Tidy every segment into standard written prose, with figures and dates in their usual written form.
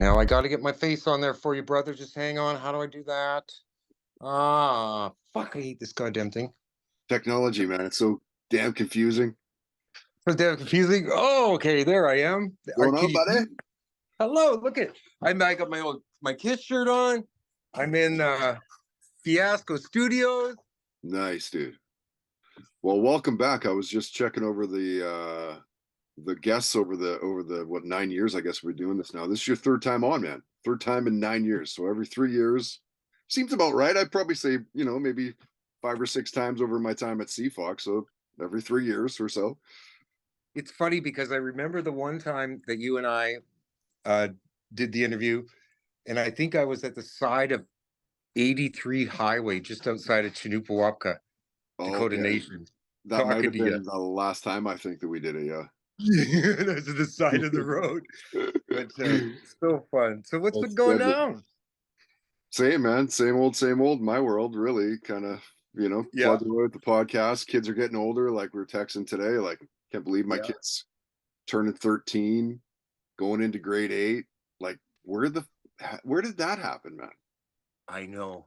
Now I got to get my face on there for you, brother. Just hang on. How do I do that? Ah, fuck! I hate this goddamn thing. Technology, man. It's so damn confusing. So damn confusing. Oh, okay. There I am. Going Can on, you see buddy? me? Hello. Look at. I got my Kiss shirt on. I'm in Fiasco Studios. Nice, dude. Well, welcome back. I was just checking over the guests over the what 9 years I guess we're doing this now. This is your third time on, man. Third time in 9 years. So every 3 years seems about right. I'd probably say, maybe 5 or 6 times over my time at CFOX. So every 3 years or so. It's funny because I remember the one time that you and I uh, did the interview, and I think I was at the side of 83 Highway, just outside of Chinupawapka, Dakota Okay. Nation, That might talking have to you. been the last time I think that we did it, yeah. That's at the side of the road. But so fun. So what's been That's going good. on? Same, man. Same old. My world, really, kind of, Yeah, plugging away with the podcast. Kids are getting older. Like we were texting today. Like, can't believe my yeah. kids turning 13, going into grade 8. Like, where did that happen, man? I know.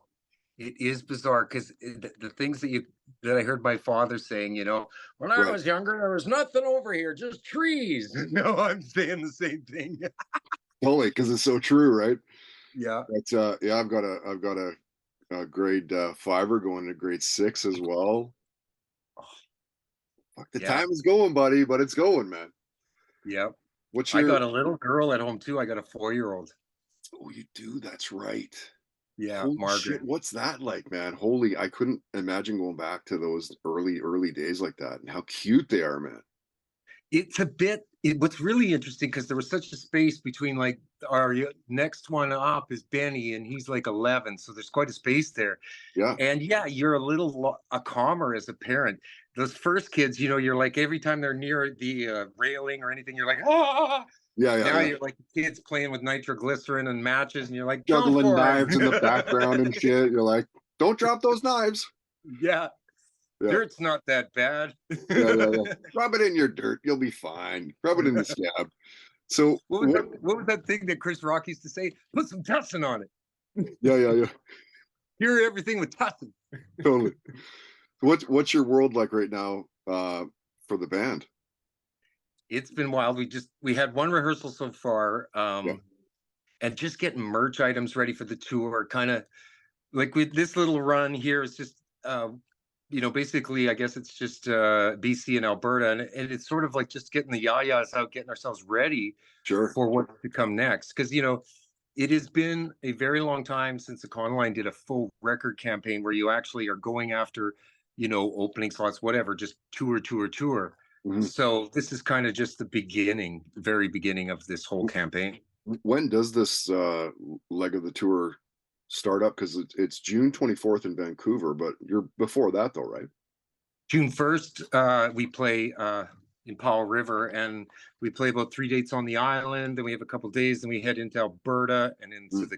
It is bizarre because the things that I heard my father saying, when I Right. was younger, there was nothing over here, just trees. No, I'm saying the same thing. Totally, because it's so true, right? Yeah. But yeah, I've got a grade fiver going to grade 6 as well. Oh, Fuck, the yeah. time is going, buddy, but it's going, man. Yeah. What's I your got a little girl at home too. I got a 4-year-old. Oh, you do? That's right. Yeah, Holy shit, Margaret. what's that like, man? Holy, I couldn't imagine going back to those early days like that and how cute they are, man. It's a bit. What's really interesting because there was such a space between like our next one up is Benny, and he's like 11, so there's quite a space there. Yeah. And yeah, you're a little a calmer as a parent. Those first kids, you're like every time they're near the railing or anything, you're like, ah. Yeah, yeah, Now yeah. you're like kids playing with nitroglycerin and matches, and you're like, go Juggling for knives in the background and it. shit. You're like, don't drop those knives. Yeah, Yeah. dirt's not that bad. Yeah. Rub it in your dirt. You'll be fine. Rub it in the scab. So What was that thing that Chris Rock used to say? Put some tussin on it. yeah. Cure everything with tussin. Totally. What's your world like right now for the band? It's been wild. We had one rehearsal so far, Yeah. and just getting merch items ready for the tour. Kind of like with this little run here is just basically I guess it's just BC and Alberta, and it's sort of like just getting the yayas out, getting ourselves ready Sure. for what's to come next. Because it has been a very long time since Econoline did a full record campaign where you actually are going after, opening slots, whatever, just tour. Mhm. So this is kind of just the very beginning of this whole campaign. When does this leg of the tour start up? Because it's June 24th in Vancouver, but you're before that though, right? June 1st, we play in Powell River, and we play about 3 dates on the island. Then we have a couple days, then we head into Alberta and Mm.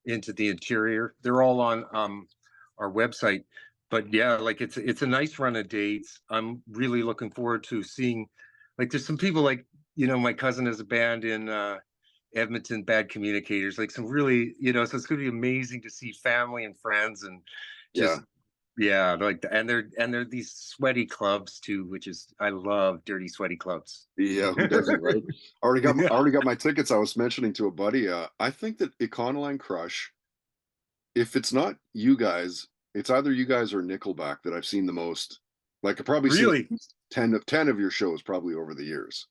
into the interior. They're all on our website. But yeah, like it's a nice run of dates. I'm really looking forward to seeing. Like, there's some people like my cousin has a band in Edmonton, Bad Communicators. Like some really so it's going to be amazing to see family and friends and Yeah. just yeah, like and they're these sweaty clubs too, which is I love dirty sweaty clubs. Yeah, who doesn't, right? I Yeah. already got my tickets. I was mentioning to a buddy. I think that Econoline Crush, if it's not you guys, it's either you guys or Nickelback that I've seen the most. Like I've probably seen Really? 10 of your shows probably over the years.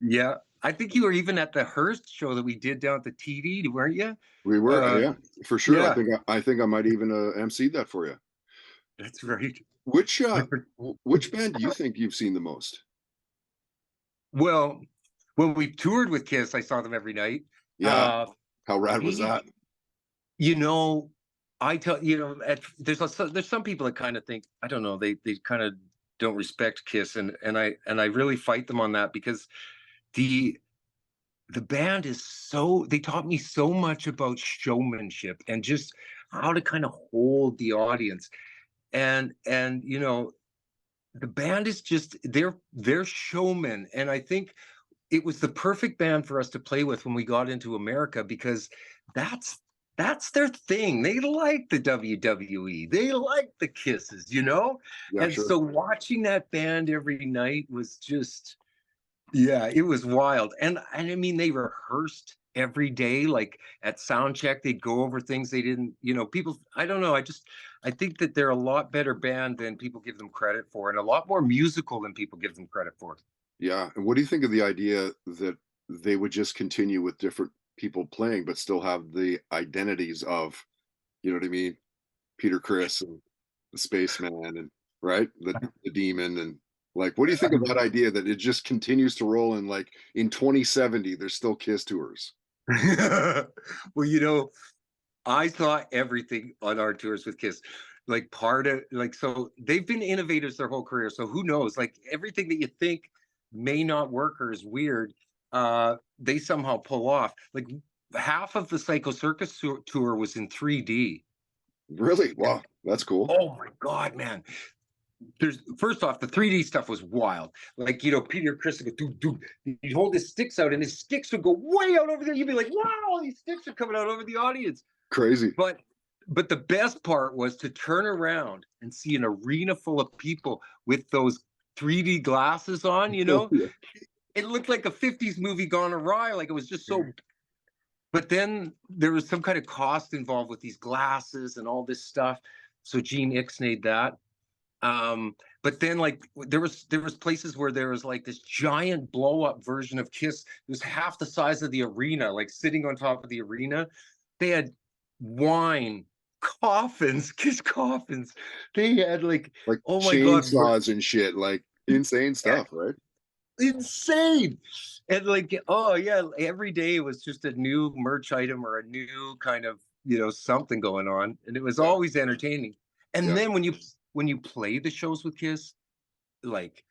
Yeah. I think you were even at the Hurst show that we did down at the TD, weren't you? We were, yeah, for sure. Yeah, I think I might even MC that for you. that's right. Which which band do you think you've seen the most? Well, when we toured with Kiss, I saw them every night. Yeah, Uh, how rad was maybe, that? you know, I tell there's some people that kind of think I don't know they kind of don't respect Kiss, and I really fight them on that because the the band is they taught me so much about showmanship and just how to kind of hold the audience and the band is just they're showmen, and I think it was the perfect band for us to play with when we got into America, because that's their thing. They like the WWE. They like the Kisses, you know? Yeah, And sure. so watching that band every night was just, yeah, it was wild. And I mean, they rehearsed every day, like at sound check, they'd go over things they didn't, people, I don't know. I think that they're a lot better band than people give them credit for, and a lot more musical than people give them credit for. Yeah. And what do you think of the idea that they would just continue with different people playing, but still have the identities of, you know what I mean? Peter Criss and the spaceman and right, the demon, and like, what do you think of that idea that it just continues to roll, and like in 2070 there's still Kiss tours? Well, I saw everything on our tours with Kiss. Like part of like so they've been innovators their whole career. So who knows? Like everything that you think may not work or is weird, they somehow pull off. Like half of the Psycho Circus tour was in 3D. Really? And Wow, that's cool. oh my God, man. There's first off, the 3D stuff was wild. Like, Peter Chris would go, dude, he'd hold his sticks out and his sticks would go way out over there. You'd be like, wow, these sticks are coming out over the audience. Crazy. But the best part was to turn around and see an arena full of people with those 3D glasses on, Oh, yeah. It looked like a 50s movie gone awry. Like it was just so. But then there was some kind of cost involved with these glasses and all this stuff. So Gene ixnayed that. But then like there was places where there was like this giant blow up version of Kiss. It was half the size of the arena, like sitting on top of the arena. They had wine coffins, Kiss coffins. They had like, Like oh my God, chainsaws and shit, like insane stuff, right? insane. And like, oh yeah, every day was just a new merch item or a new kind of, something going on. And it was Yeah, always entertaining. And yeah. then when you play the shows with Kiss, like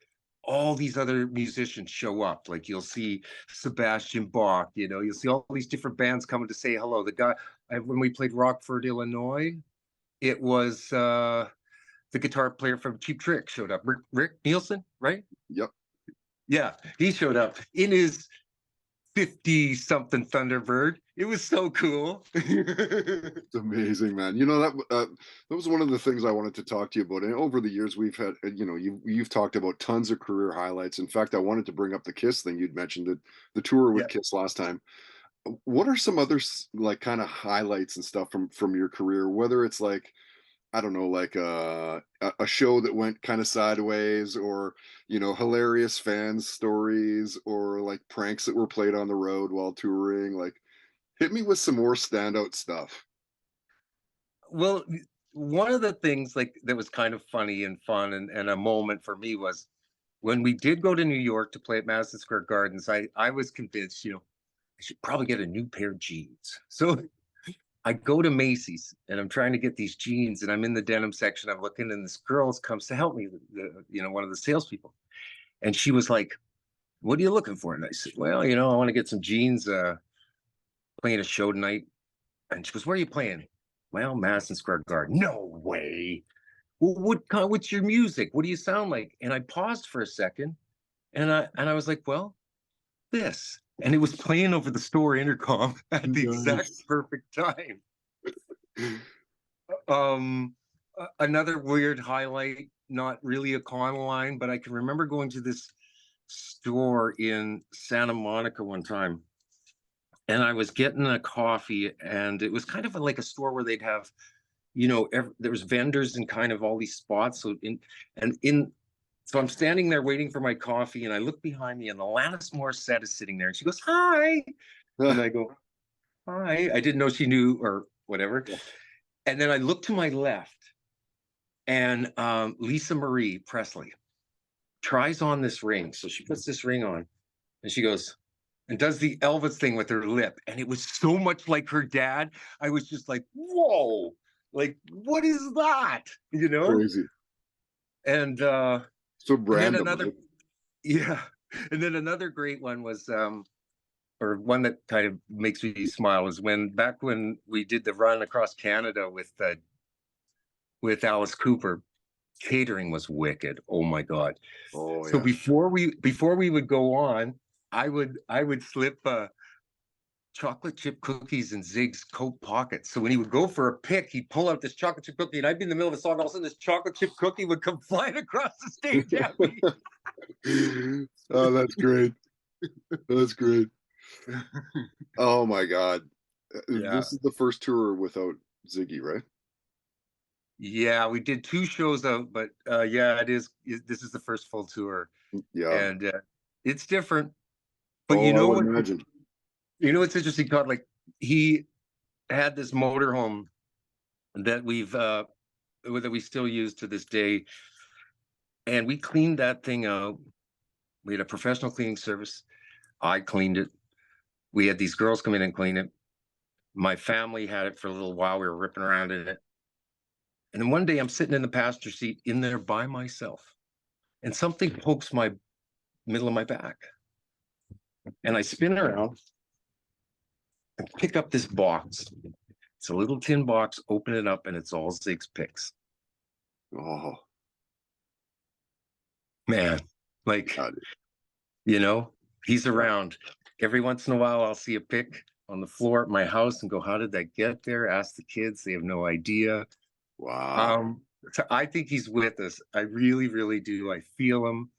all these other musicians show up. Like you'll see Sebastian Bach, you'll see all these different bands coming to say hello. The guy, when we played Rockford, Illinois, it was the guitar player from Cheap Trick showed up. Rick Nielsen, right? Yep. Yeah, he showed up in his 50 something Thunderbird. It was so cool. It's amazing, man. That was one of the things I wanted to talk to you about. And over the years, we've had, you've talked about tons of career highlights. In fact, I wanted to bring up the Kiss thing. You'd mentioned it, the tour with Yeah. Kiss last time. What are some other like kind of highlights and stuff from your career? Whether it's like, I don't know, like a show that went kind of sideways, or hilarious fan stories, or like pranks that were played on the road while touring. Like, hit me with some more standout stuff. Well, one of the things like that was kind of funny and fun and a moment for me was when we did go to New York to play at Madison Square Gardens. I was convinced, I should probably get a new pair of jeans. So I go to Macy's and I'm trying to get these jeans, and I'm in the denim section. I'm looking, and this girl comes to help me, one of the salespeople. And she was like, "What are you looking for?" And I said, "Well, I want to get some jeans, playing a show tonight." And she goes, "Where are you playing?" "Well, Madison Square Garden." "No way." "Well, what's your music? What do you sound like?" And I paused for a second, and I was like, "Well, this." And it was playing over the store intercom at the exact Nice. perfect time. Another weird highlight, not really Econoline, but I can remember going to this store in Santa Monica one time, and I was getting a coffee, and it was kind of like a store where they'd have, there was vendors in kind of all these spots. So I'm standing there waiting for my coffee, and I look behind me, and Alanis Morissette is sitting there, and she goes, "Hi," and I go, "Hi." I didn't know she knew or whatever. And then I look to my left, and Lisa Marie Presley tries on this ring. So she puts this ring on, and she goes and does the Elvis thing with her lip. And it was so much like her dad. I was just like, whoa, like, what is that? Crazy. And So and then random, another, right? yeah. And then another great one was or one that kind of makes me smile is back when we did the run across Canada with Alice Cooper. Catering was wicked. Oh my God. Oh So yeah. before we would go on, I would slip chocolate chip cookies in Zig's coat pockets. So when he would go for a pick, he'd pull out this chocolate chip cookie, and I'd be in the middle of a song. All of a sudden, this chocolate chip cookie would come flying across the stage at me. Oh, that's great. That's great. Oh my God. Yeah, This is the first tour without Ziggy, right? yeah. We did 2 shows out, but yeah, it is. This is the first full tour, Yeah. and it's different. But Oh, I would imagine. you know what's interesting, Todd? Like he had this motorhome that we still use to this day, and we cleaned that thing out. We had a professional cleaning service. I cleaned it. We had these girls come in and clean it. My family had it for a little while. We were ripping around in it. And then one day I'm sitting in the passenger seat in there by myself, and something pokes my middle of my back. And I spin around and pick up this box. It's a little tin box, open it up, and it's all Zig's picks. Oh, Man, like, God. he's around. Every once in a while, I'll see a pick on the floor at my house and go, how did that get there? Ask the kids. They have no idea. Wow. So I think he's with us. I really, really do. I feel him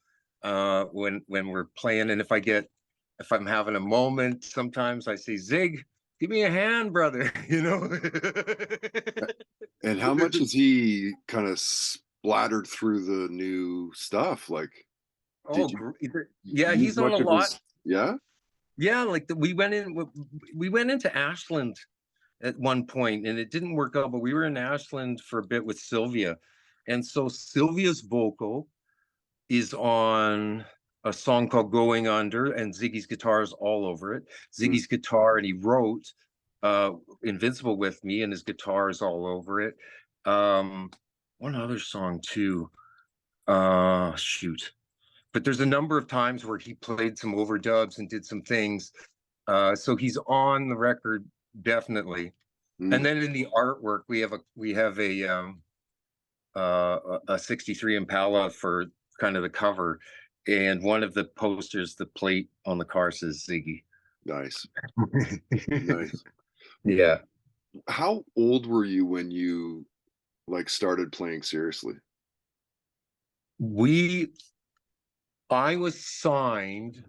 when we're playing. And if I'm having a moment, sometimes I say, Zig, give me a hand, brother. And how much has he kind of splattered through the new stuff? Like, did Oh, you yeah, use he's on a much of lot. his? Yeah. Yeah, like we went into Ashland at one point, and it didn't work out, but we were in Ashland for a bit with Sylvia. And so Sylvia's vocal is on a song called Going Under, and Ziggy's guitar is all over it. Ziggy's guitar, and he wrote Invincible with me, and his guitar is all over it. One other song too. Shoot. But there's a number of times where he played some overdubs and did some things. So he's on the record, definitely. And then in the artwork, we have a 63 Impala for kind of the cover, and one of the posters, the plate on the car says Ziggy. Nice. Nice. Yeah. How old were you when you like started playing seriously? We I was signed,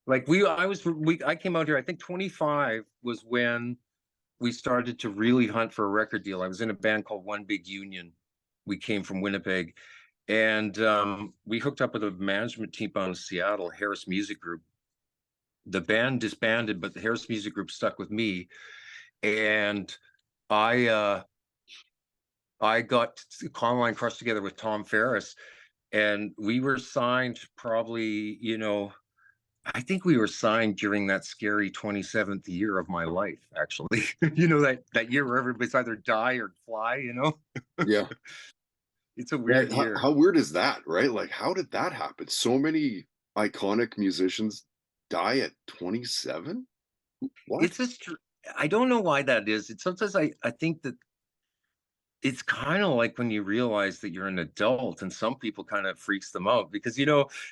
like I came out here, I think 25 was when we started to really hunt for a record deal. I was in a band called One Big Union. We came from Winnipeg, and we hooked up with a management team out of Seattle, Harris Music Group. The band disbanded, but the Harris Music Group stuck with me, and I got Econoline crushed together with Tom Ferris, and we were signed probably, I think we were signed during that scary 27th year of my life, actually. That year where everybody's either die or fly. Yeah. It's a Yeah. weird How, year. how weird is that, right? Like, how did that happen? So many iconic musicians die at 27? What? It's just, I don't know why that is. It's sometimes I think that it's kind of like when you realize that you're an adult, and some people kind of freaks them out because,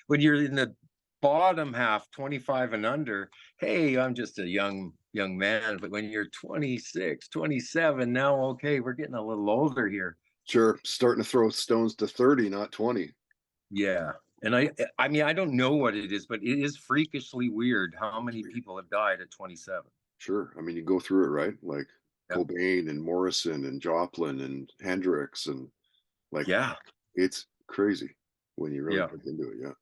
when you're in the bottom half, 25 and under, hey, I'm just a young man. But when you're 26, 27, now, okay, we're getting a little older here. Sure. Starting to throw stones to 30, not 20. Yeah. And I mean, I don't know what it is, but it is freakishly weird how many people have died at 27. Sure. I mean, you go through it, right? Like Yeah. Cobain and Morrison and Joplin and Hendrix and like Yeah. it's crazy when you really Yeah. get into it. Yeah.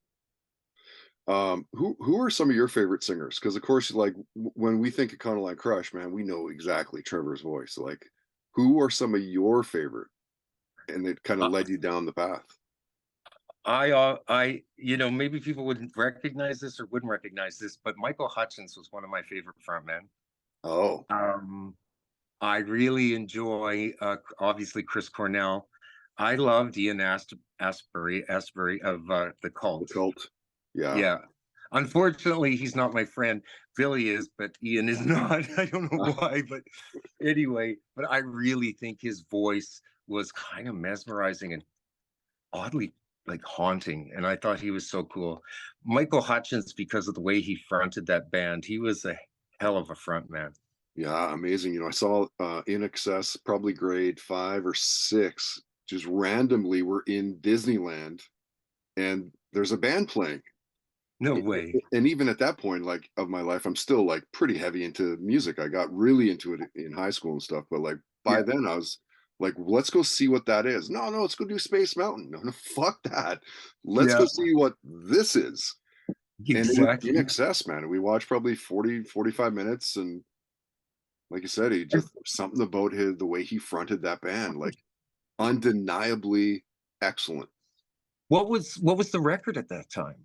Who are some of your favorite singers? Because of course, like when we think of kind of like Crush, man, we know exactly Trevor's voice. Like, who are some of your favorite, and it kind of Uh, led you down the path? maybe people wouldn't recognize this or wouldn't recognize this, but Michael Hutchence was one of my favorite frontmen. Oh, I really enjoy, obviously, Chris Cornell. I loved Ian Astbury of the the Cult. Cult. Yeah. Yeah. Unfortunately, he's not my friend. Billy is, but Ian is not. I don't know why, but anyway, but I really think his voice was kind of mesmerizing and oddly like haunting, and I thought he was so cool. Michael Hutchence, because of the way he fronted that band, he was a hell of a front man. Yeah, amazing. You know, I saw In Excess, probably grade 5 or 6, just randomly we're in Disneyland and there's a band playing. No way. And even at that point, like of my life, I'm still like pretty heavy into music. I got really into it in high school and stuff, but like by Yeah, then I was like, let's go see what that is. No, no, let's go do Space Mountain. No, no, fuck that. Let's go yeah, see what this is. And it was In exactly. Excess, man. We watched probably 45 minutes. And like you said, he And just something about the way he fronted that band, like undeniably excellent. what was the record at that time?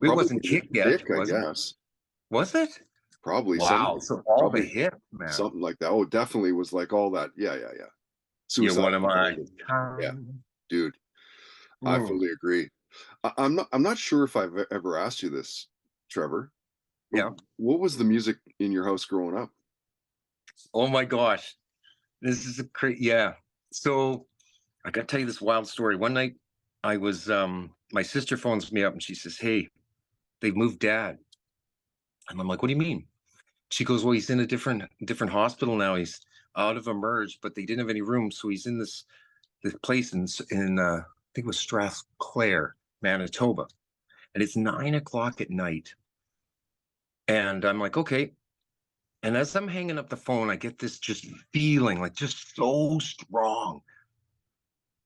It Probably wasn't Kick yet, Dick, I was it? guess. Was it? Probably Wow. something, So all the probably hits, man. something like that. Oh, it definitely was like all that. Yeah, yeah, yeah. You're Suicide. one of my Yeah, kind. dude, I Mm, fully agree. I'm not sure if I've ever asked you this, Trevor. But yeah. what was the music in your house growing up? Oh my gosh. This is a crazy. Yeah. So I got to tell you this wild story. One night I was, my sister phones me up and she says, "Hey, they've moved dad." And I'm like, "What do you mean?" She goes, "Well, he's in a different hospital now. He's out of emerge, but they didn't have any rooms. So he's in this place in I think it was Strathclair, Manitoba. And it's 9 o'clock at night." And I'm like, "Okay." And as I'm hanging up the phone, I get this just feeling like just so strong.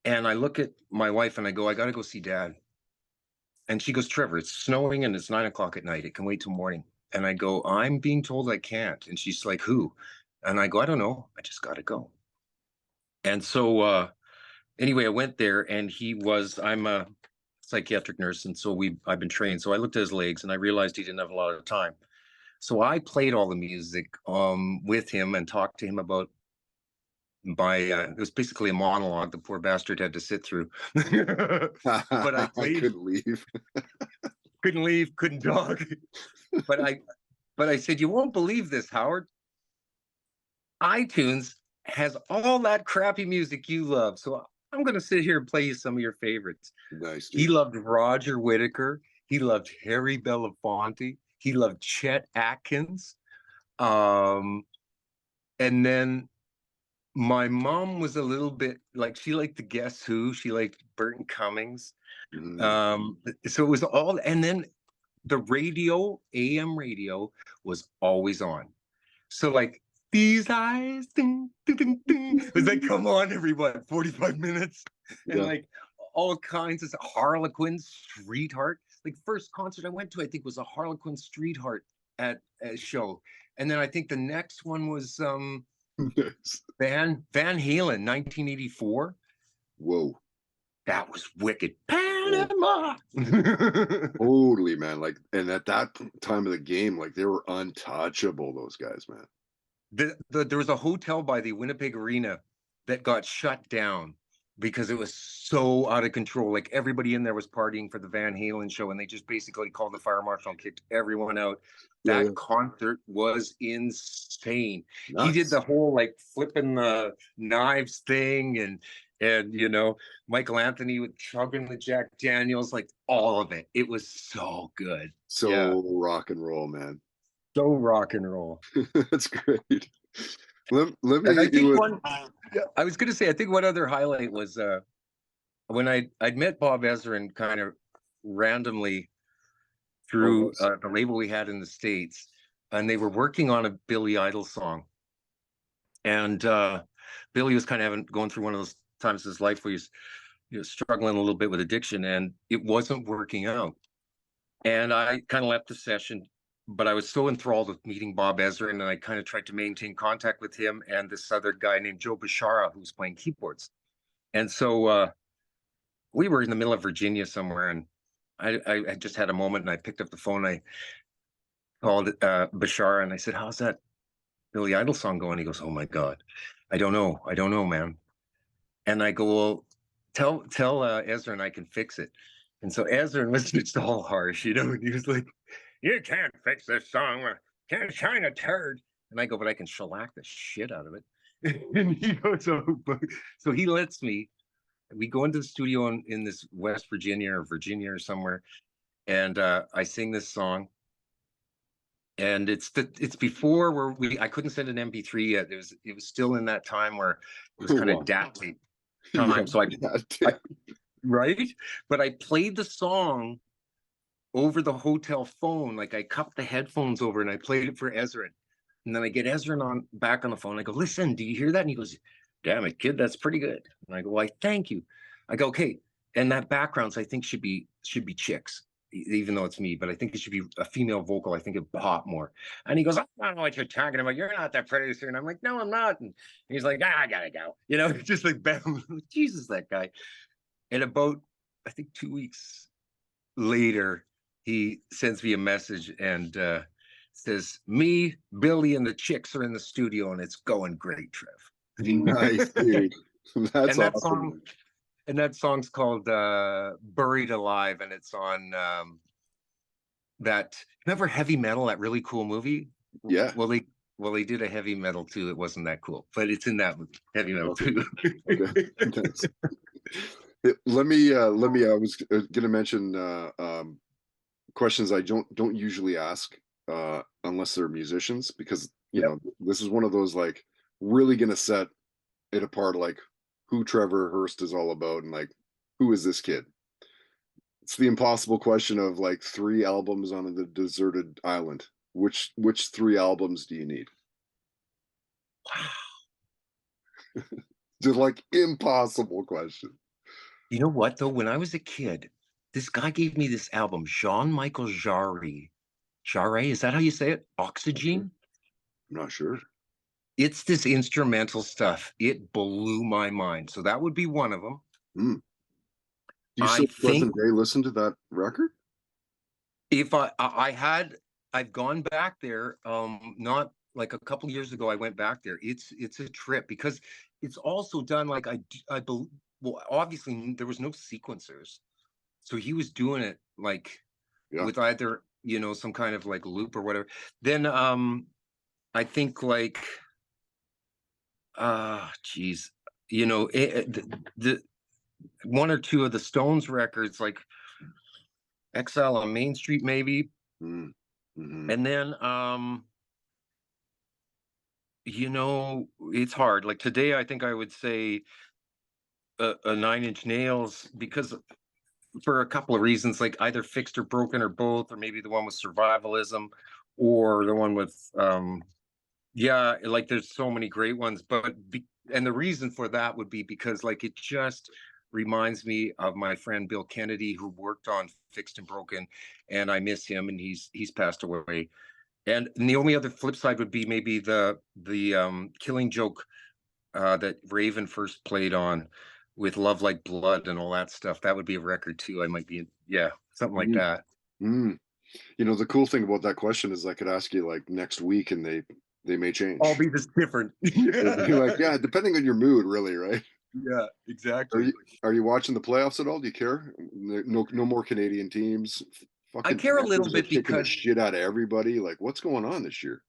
And I look at my wife and I go, "I got to go see dad." And she goes, "Trevor, it's snowing and it's 9 o'clock at night. It can wait till morning." And I go, "I'm being told I can't." And she's like, "Who?" And I go, "I don't know. I just got to go." And so, anyway, I went there and I'm a psychiatric nurse. And so I've been trained. So I looked at his legs and I realized he didn't have a lot of time. So I played all the music with him and talked to him about it was basically a monologue the poor bastard had to sit through. But I I played, couldn't leave. couldn't leave, couldn't talk. But I said, "You won't believe this, Howard. iTunes has all that crappy music you love. So I'm going to sit here and play you some of your favorites." Nice, He dude. loved Roger Whittaker. He loved Harry Belafonte. He loved Chet Atkins. Um, and then my mom was a little bit like, she liked the Guess Who. She liked Burton Cummings. Mm, So it was all, and then the radio, AM radio, was always on. So like, these eyes, ding, ding, ding, ding. It was like, come on, everyone, 45 minutes. And yeah. like all kinds of Harlequin, Streetheart. Like first concert I went to, I think was a Harlequin Streetheart at a show. And then I think the next one was Nice. Van Halen, 1984. Whoa. That was wicked. Oh, Panama. totally, man. Like, and at that time of the game, like they were untouchable, those guys, man. There was a hotel by the Winnipeg Arena that got shut down because it was so out of control. Like everybody in there was partying for the Van Halen show, and they just basically called the fire marshal and kicked everyone out. Yeah, yeah. That concert was insane. He did Nuts. the whole like flipping the knives thing, and Michael Anthony with chugging the Jack Daniels, like all of it. It was so good. Yeah, So rock and roll, man. so rock and roll. That's great. Let me And I hit you think with. I was going to say, I think one other highlight was when I'd met Bob Ezrin kind of randomly Oh, through nice. the label we had in the States, and they were working on a Billy Idol song. And Billy was kind of going through one of those times in his life where he's struggling a little bit with addiction, and it wasn't working out. And I kind of left the session, but I was so enthralled with meeting Bob Ezrin, and I kind of tried to maintain contact with him and this other guy named Joe Bashara, who was playing keyboards. And so we were in the middle of Virginia somewhere, and I just had a moment, and I picked up the phone. I called Bashara, and I said, "How's that Billy Idol song going?" He goes, "Oh my God, I don't know, man." And I go, "Well, tell Ezra and I can fix it." And so Ezra was just all harsh, and he was like, "You can't fix this song. Can't shine a turd." And I go, "But I can shellac the shit out of it." And he goes, "Oh," so he lets me. we go into the studio in this West Virginia or Virginia or somewhere, and I sing this song. And it's before where I couldn't send an MP3 yet. It was still in that time where it was kind of DAT tape time. Yeah, So yeah, right, but I played the song over the hotel phone. Like I cupped the headphones over and I played it for Ezrin. And then I get Ezrin back on the phone. I go, listen, do you hear that? And he goes, damn it, kid, that's pretty good. And I go, why, thank you. I go, okay. And that backgrounds, I think should be chicks, even though it's me, but I think it should be a female vocal. I think it pop more. And he goes, I don't know what you're talking about. You're not that producer. And I'm like, no, I'm not. And he's like, I gotta go. You know, just like, bam, Jesus, that guy. And about, I think 2 weeks later, he sends me a message and says, me, Billy, and the chicks are in the studio and it's going great, Trev. nice, dude. That's and that awesome. song, and that song's called Buried Alive, and it's on that, remember Heavy Metal, that really cool movie? Yeah. Well, they did a heavy metal too. It wasn't that cool, but it's in that movie, Heavy Metal too. Okay. Nice. Let me I was gonna mention questions I don't usually ask unless they're musicians, because you know, this is one of those like really gonna set it apart, like who Trevor Hurst is all about and like who is this kid. It's the impossible question of like 3 albums on the deserted island. Which 3 albums do you need? Wow. Just like impossible question. You know what though? When I was a kid, this guy gave me this album, Jean-Michel Jarre. Jarre, is that how you say it? Oxygen? I'm not sure. It's this instrumental stuff. It blew my mind. So that would be one of them. Do you still present day listen to that record? If I've gone back there, not like a couple years ago, I went back there. It's a trip because it's also done like I believe, well, obviously there was no sequencers. So he was doing it like with either, you know, some kind of like loop or whatever. Then I think like geez, you know, the 1 or 2 of the Stones records, like Exile on Main Street, maybe. Mm-hmm. And then you know, it's hard. Like today, I think I would say a 9 Inch Nails, because for a couple of reasons, like either Fixed or Broken or both, or maybe the one with Survivalism or the one with yeah, like there's so many great ones. But and the reason for that would be because like it just reminds me of my friend Bill Kennedy, who worked on Fixed and Broken, and I miss him, and he's passed away. And the only other flip side would be maybe the Killing Joke that Raven first played on with Love Like Blood and all that stuff. That would be a record too. I might be, yeah, something like that. You know, the cool thing about that question is I could ask you like next week and they may change. All be this different. You're like, yeah, depending on your mood, really, right? Yeah, exactly. Are you watching the playoffs at all? Do you care? No more Canadian teams. I care a little bit because because shit out of everybody. Like, what's going on this year?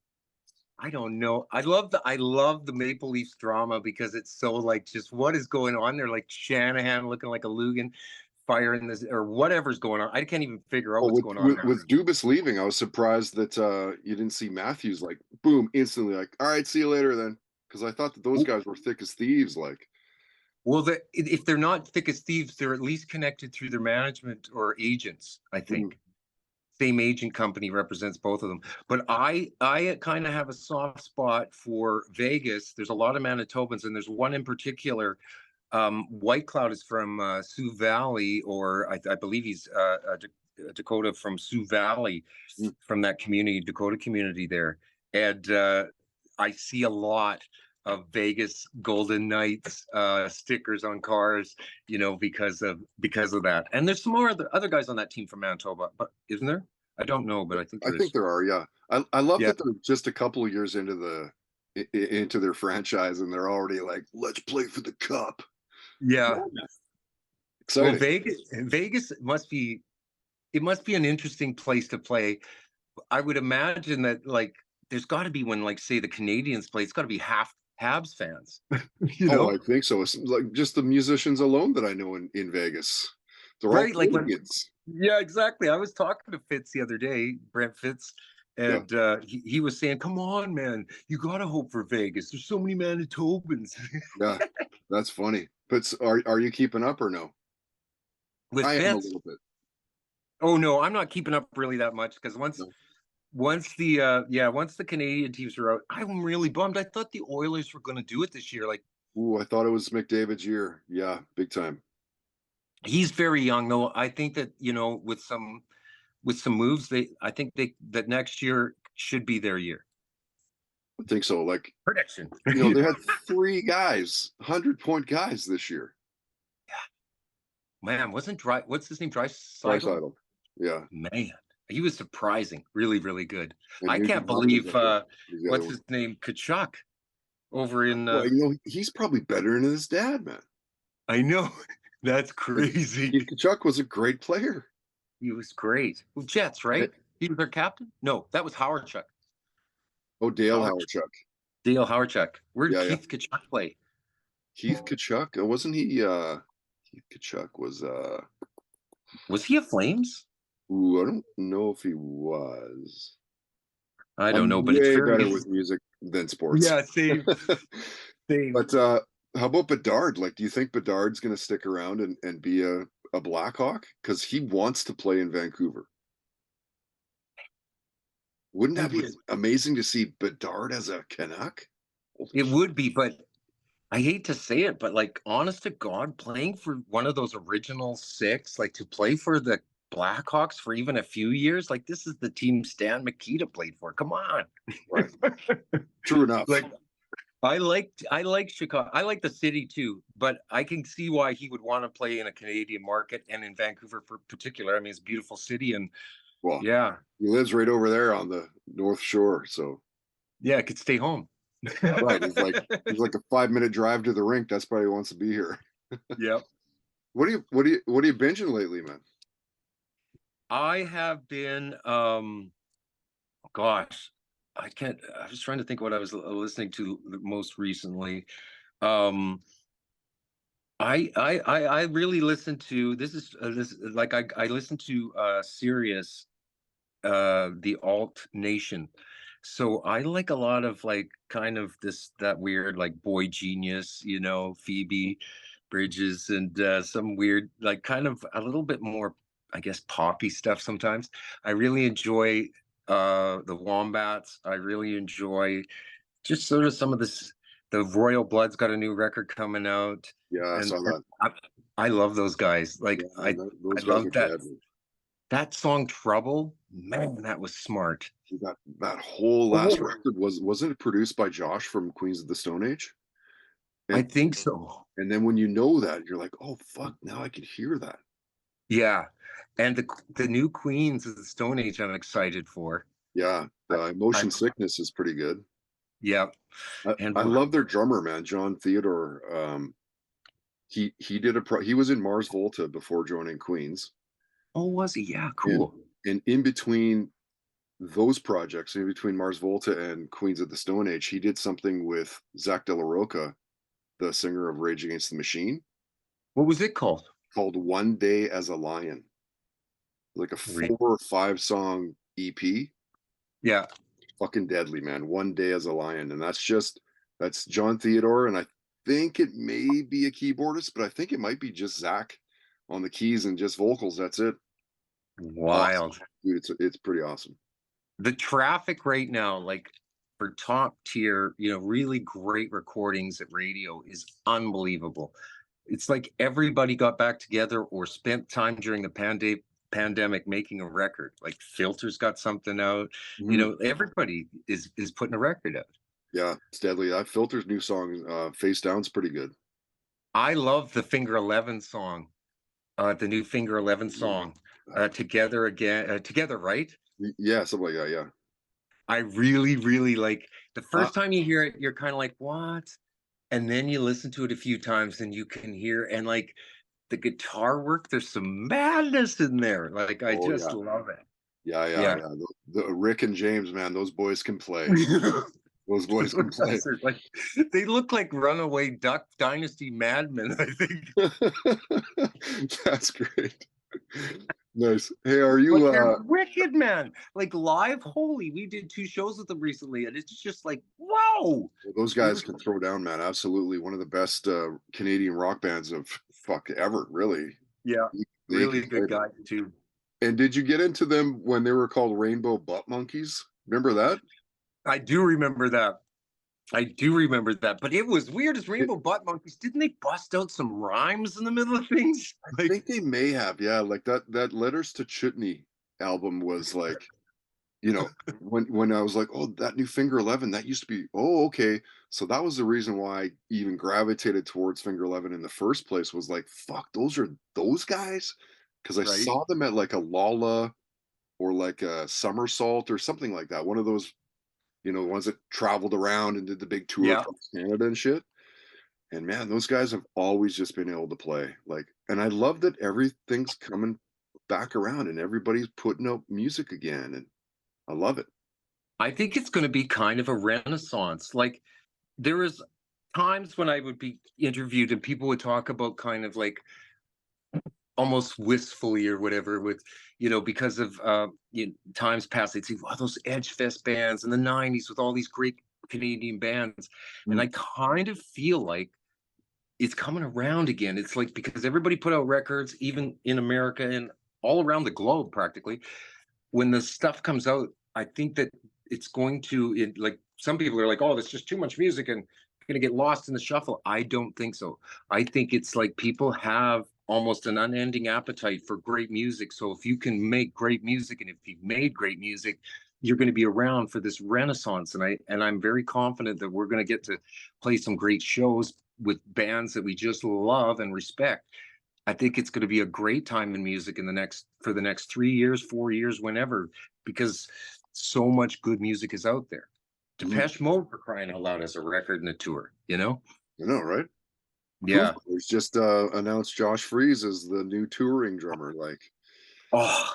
I don't know. I love the Maple Leafs drama because it's so like just what is going on there. Like Shanahan looking like a Lugan, firing this or whatever's going on. I can't even figure out what's going on. With Dubas leaving, I was surprised that you didn't see Matthews like boom instantly like, all right, see you later then, because I thought that those guys were thick as thieves. Like, well, if they're not thick as thieves, they're at least connected through their management or agents, I think. Same agent company represents both of them. But I kind of have a soft spot for Vegas. There's a lot of Manitobans, and there's one in particular. White Cloud is from Sioux Valley, or I believe he's Dakota from Sioux Valley, from that community, Dakota community there. And I see a lot of Vegas Golden Knights stickers on cars, you know, because of that. And there's some more other guys on that team from Manitoba, but isn't there? I don't know, but I think there are. Yeah, I love that they're just a couple of years into their franchise and they're already like, let's play for the cup. Yeah, exciting. Well, Vegas must be an interesting place to play. I would imagine that like there's got to be when like say the Canadians play, it's got to be half Habs fans. Oh, I think so. It's like just the musicians alone that I know in Vegas. They're all Right? Like when, hooligans. yeah, exactly. I was talking to Fitz the other day, Brent Fitz, Yeah, and he was saying, "Come on, man, you gotta hope for Vegas. There's so many Manitobans." yeah, that's funny. But are you keeping up or no? With I am a Fitz, little bit. oh no, I'm not keeping up really that much because No. once the Canadian teams were out, I'm really bummed. I thought the Oilers were going to do it this year. Like Ooh, I thought it was McDavid's year. Yeah, big time. he's very young though. I think that with some moves, I think that next year should be their year. I think so. Like, Prediction. they had 3 guys, 100-point guys this year. Man, wasn't Dry? What's his name? Dreisaitl. Draisaitl. Yeah, Man, he was surprising. Really, really good. and I can't Nugent Hopkins, believe I think, is the other what's one. his name? Kachuk over in. Well, he's probably better than his dad, man. I know. That's Like, crazy. Keith Kachuk was a great player. He was great. Well, Jets, Eh, right? He was their captain. No, that was Howard Chuck. Oh, Dale Howard Hawerchuk. Dale Howard Chuck. Where did Yeah, yeah. Keith Kachuk play? Keith Kachuk, wasn't he? Keith Kachuk was. Was he a Flames? Ooh, I don't know if he was. I don't know, I'm but it's way very better with music than sports. yeah, same, same. But how about Bedard? Like, do you think Bedard's going to stick around and be a Blackhawk? Because he wants to play in Vancouver. Wouldn't that That be was amazing to see Bedard as a Canuck? Holy it shit. would be, but I hate to say it, but like honest to God, playing for one of those original six, like to play for the Blackhawks for even a few years, like this is the team Stan Mikita played for. Come on. Right. True enough. Like I like Chicago. I like the city too, but I can see why he would want to play in a Canadian market and in Vancouver for particular. I mean, it's a beautiful city and Well, yeah, he lives right over there on the North Shore, so yeah, I could stay home. right. He's like a 5-minute drive to the rink. That's why he wants to be here. Yep. What are you binging lately, man? I have been gosh, I was trying to think what I was listening to most recently. Um I really listen to this like I listen to Sirius the alt nation. So I like a lot of like kind of that weird like boy genius, Phoebe Bridges and some weird like kind of a little bit more I guess poppy stuff sometimes. I really enjoy the Wombats. I really enjoy just sort of some of this the Royal Blood's got a new record coming out Yeah, I and saw that. I love those guys. Like Yeah, I those guys are love that deadly. that song Trouble, man, that was smart. That whole last Oh, record wasn't it produced by Josh from Queens of the Stone Age? I And think so. and then when you know that, you're like, oh fuck, now I can hear that. Yeah. And the new Queens of the Stone Age I'm excited for. Yeah, I, Motion I'm Sickness is pretty good. yeah. I And love their drummer, man, John Theodore. He did he was in Mars Volta before joining Queens, oh, was he? Yeah, and cool. in between those projects, in between Mars Volta and Queens of the Stone Age, he did something with Zach De La Rocha, the singer of Rage Against the Machine, What was it called? called One Day as a Lion, like a Re- 4 or 5 song EP. Yeah. Fucking deadly, man. One Day as a Lion. And that's John Theodore. And I think it may be a keyboardist, but I think it might be just Zach on the keys and just vocals. That's it. Awesome. Wild. Dude, it's pretty awesome. The traffic right now, like for top tier, really great recordings at radio is unbelievable. It's like everybody got back together or spent time during the pandemic making a record. Like Filter's got something out. Mhm. Everybody is putting a record out. Yeah, it's deadly. That Filter's new song, Face Down's pretty good. I love the Finger 11 song, the new Finger 11 song, Together Again, Together, right? Yeah, something like that. Yeah. I really, really like the Uh, first time you hear it, you're kind of like, what? And then you listen to it a few times and you can hear, and like the guitar work, there's some madness in there. Like, I oh just yeah. love it. Yeah, yeah, Yeah. yeah. The Rick and James, man, those boys can play. Those boys can Those play. guys are like, they look like runaway Duck Dynasty madmen, I think. That's great. Nice. Hey, are But you they're wicked, man. Like live, holy, we did 2 shows with them recently, and it's just like, whoa. those They guys were, can throw down, man. Absolutely. One of the best Canadian rock bands of fuck ever, really. yeah, They can really play, good man. guys too. And did you get into them when they were called Rainbow Butt Monkeys? Remember that? I do remember that. I do remember that, but it was weird as It, Rainbow Butt Monkeys. Didn't they bust out some rhymes in the middle of things? I Like, think they may have, yeah. Like that Letters to Chutney album was like, when I was like, oh, that new Finger 11, that used to be, oh, okay. So that was the reason why I even gravitated towards Finger 11 in the first place, was like, fuck, those are those guys. Because I right? saw them at like a Lala or like a Somersault or something like that. One of those, ones that traveled around and did the big tour Yeah. across Canada and shit. And man, those guys have always just been able to play. Like, and I love that everything's coming back around and everybody's putting out music again. And I love it. I think it's going to be kind of a renaissance. Like, there is times when I would be interviewed and people would talk about kind of like almost wistfully or whatever with, because of times past, they'd say, wow, those Edge Fest bands in the 90s with all these great Canadian bands. And Mm. I kind of feel like it's coming around again. It's like, because everybody put out records, even in America and all around the globe practically. When the stuff comes out, I think that it's going to, like, some people are like, oh, that's just too much music and going to get lost in the shuffle. I don't think so. I think it's like people have almost an unending appetite for great music. So if you can make great music, and if you've made great music, you're going to be around for this renaissance. And I'm very confident that we're going to get to play some great shows with bands that we just love and respect. I think it's going to be a great time in music for the next 3 years, 4 years, whenever, because so much good music is out there. Mm. Depeche Mode, for crying out loud, has a record and a tour, you know? I know, right? Foo Yeah. Fighters just announced Josh Freese as the new touring drummer. Like, Oh,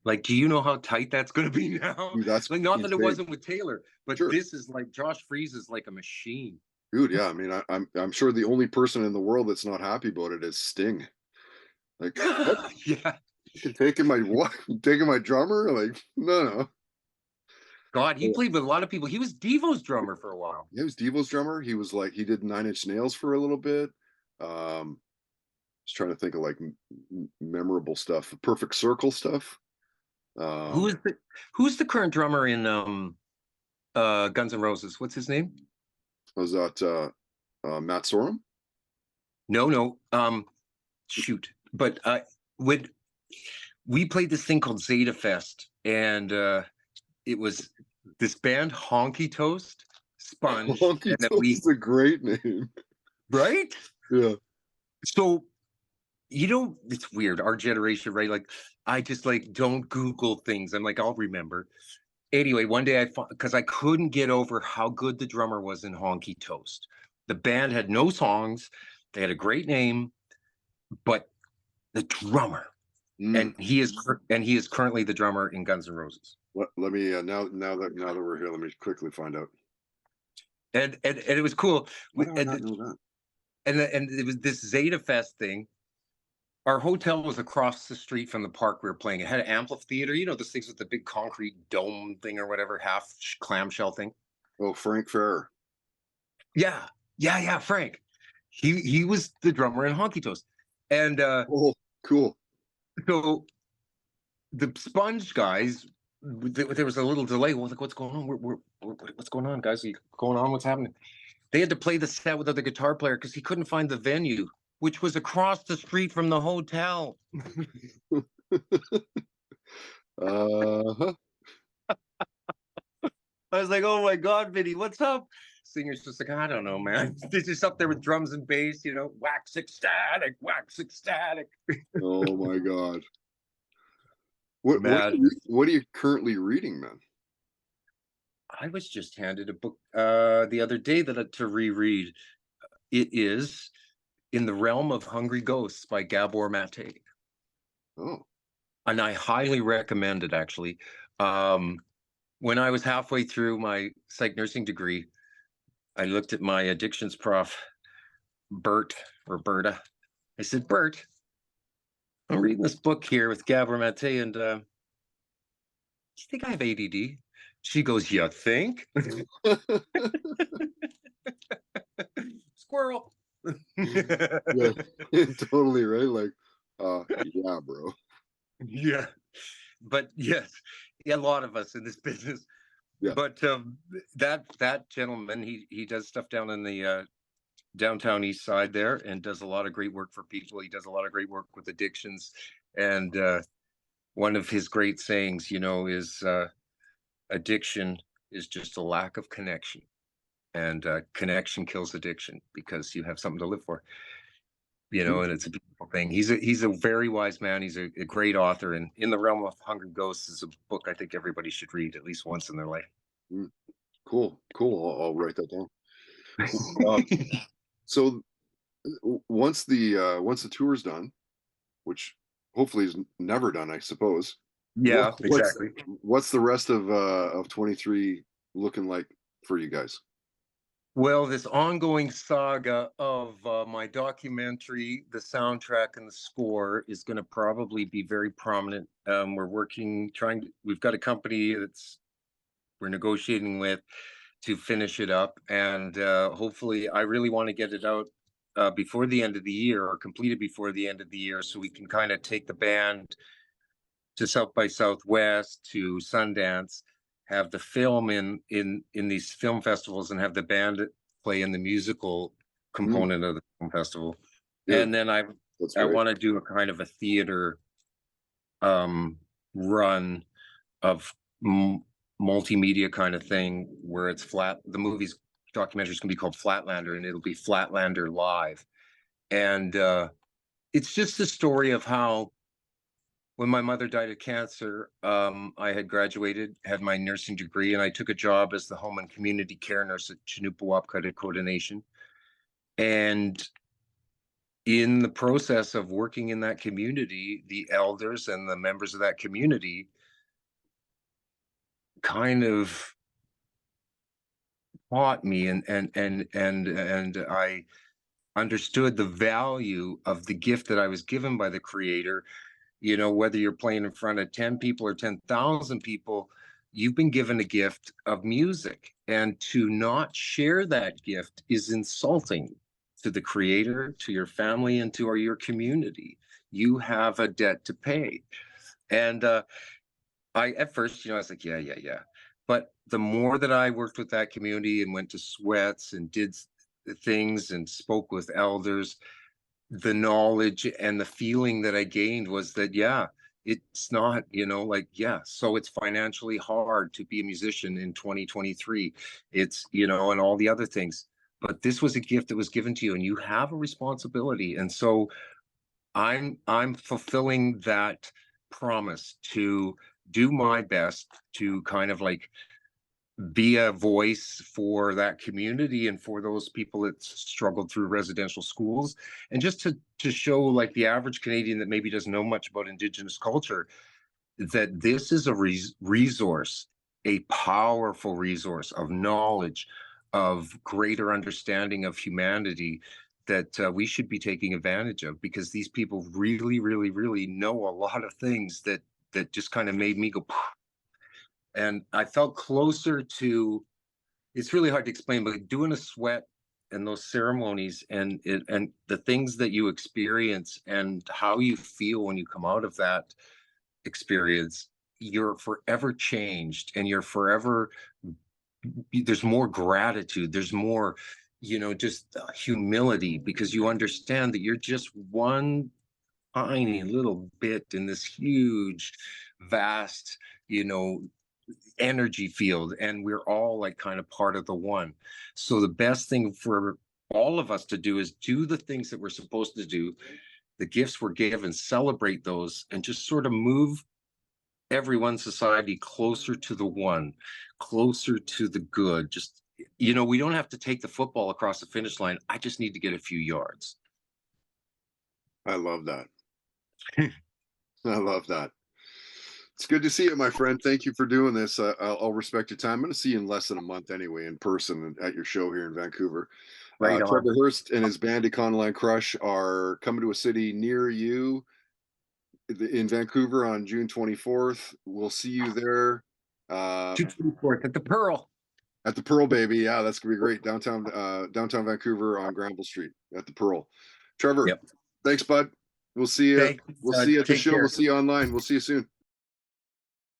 like, do you know how tight that's going to be now? dude, that's Like, not that it insane. wasn't with Taylor, but Sure, this is like Josh Freese is like a machine. dude. Yeah, I mean, I'm sure the only person in the world that's not happy about it is Sting. Like, what? Yeah. You taking my what? Taking my drummer? Like, no. God, he Yeah. played with a lot of people. He was Devo's drummer for a while. He was Devo's drummer. He was like, he did Nine Inch Nails for a little bit. Just trying to think of like memorable stuff, Perfect Circle stuff. Who Um, is the who's the current drummer in Guns N' Roses? What's his name? was that Matt Sorum? No, no. Shoot. But when we played this thing called Zeta Fest, and it was this band Honky Toast, Sponge, Honky and then Toast is a great name. right? Yeah. So, it's weird, our generation, right? Like, I just like don't Google things. I'm like, I'll remember. Anyway, one day because I couldn't get over how good the drummer was in Honky Toast. The band had no songs, they had a great name, but the drummer, Mm. and he is currently the drummer in Guns N' Roses. Let me now that we're here, let me quickly find out. And it was cool. Why do I not know that? And it was this Zeta Fest thing. Our hotel was across the street from the park we were playing. It had an amphitheater, those things with the big concrete dome thing or whatever, half clamshell thing. Oh, Frank Ferrer. Yeah, yeah, yeah. Frank, he was the drummer in Honky Toast, and Oh, cool. so the Sponge guys, there was a little delay. Well, like, what's going on? What's going on, guys? Are you going on? What's happening? They had to play the set without the guitar player because he couldn't find the venue, which was across the street from the hotel. Uh-huh. I was like, oh my God, Vinny, what's up? Singer's just like, I don't know, man. They're just up there with drums and bass, wax ecstatic, wax ecstatic. Oh my God. Mad. What are you currently reading, man? I was just handed a book the other day to reread. It is In the Realm of Hungry Ghosts by Gabor Mate. Oh, And I highly recommend it, actually. When I was halfway through my psych nursing degree, I looked at my addictions prof, Bert or Berta. I said, Bert, I'm reading this book here with Gabor Mate, and do you think I have ADD? She goes, you think? Squirrel. Yeah, totally right. Like, yeah, bro. Yeah, but yes, yeah, a lot of us in this business. Yeah. But that gentleman, he does stuff down in the downtown east side there, and does a lot of great work for people. He does a lot of great work with addictions, and one of his great sayings, is addiction is just a lack of connection, and connection kills addiction because you have something to live for. And it's a beautiful thing. He's a very wise man. He's a great author, and In the Realm of Hunger Ghosts is a book I think everybody should read at least once in their life. Cool. I'll write that down. So once the tour is done, which hopefully is never done, I suppose. Yeah, exactly. What's the rest of 23 looking like for you guys? Well, this ongoing saga of my documentary, the soundtrack and the score is going to probably be very prominent. We've got a company we're negotiating with to finish it up. And hopefully, I really want to get it out before the end of the year, or completed before the end of the year, so we can kind of take the band to South by Southwest, to Sundance, have the film in these film festivals, and have the band play in the musical component of the film festival. Dude, and then I want to do a kind of a theater run of multimedia kind of thing, where it's flat. The movie's documentary is going to be called Flatlander, and it'll be Flatlander Live. And it's just a story of how, when my mother died of cancer, I had graduated, had my nursing degree, and I took a job as the home and community care nurse at Chinupawapka Dakota Nation. And in the process of working in that community, the elders and the members of that community kind of taught me, and I understood the value of the gift that I was given by the Creator. Whether you're playing in front of 10 people or 10,000 people, you've been given a gift of music, and to not share that gift is insulting to the Creator, to your family, and to your community. You have a debt to pay. And at first, I was like, yeah. But the more that I worked with that community and went to sweats and did things and spoke with elders, the knowledge and the feeling that I gained was that, it's not, so it's financially hard to be a musician in 2023. It's, and all the other things. But this was a gift that was given to you, and you have a responsibility. And so I'm fulfilling that promise to do my best to kind of like be a voice for that community and for those people that struggled through residential schools, and just to show like the average Canadian that maybe doesn't know much about Indigenous culture, that this is a resource, a powerful resource of knowledge, of greater understanding of humanity, that we should be taking advantage of, because these people really, really, really know a lot of things that just kind of made me go, and I felt closer to. It's really hard to explain, but doing a sweat and those ceremonies and the things that you experience and how you feel when you come out of that experience, you're forever changed, and you're forever. There's more gratitude. There's more, just humility, because you understand that you're just one tiny little bit in this huge, vast, energy field, and we're all like kind of part of the one. So the best thing for all of us to do is do the things that we're supposed to do, the gifts we're given, celebrate those, and just sort of move everyone's society closer to the one, closer to the good. Just, we don't have to take the football across the finish line. I just need to get a few yards. I love that. I love that. It's good to see you, my friend. Thank you for doing this. I'll respect your time. I'm going to see you in less than a month anyway, in person at your show here in Vancouver. Right on. Trevor Hurst and his band Econoline Crush are coming to a city near you in Vancouver on June 24th. We'll see you there. June 24th at the Pearl. At the Pearl, baby. Yeah, that's gonna be great. Downtown Vancouver on Granville Street at the Pearl. Trevor, Yep. thanks, bud. We'll see you. Thanks. We'll see you at the Take show. care. We'll see you online. We'll see you soon.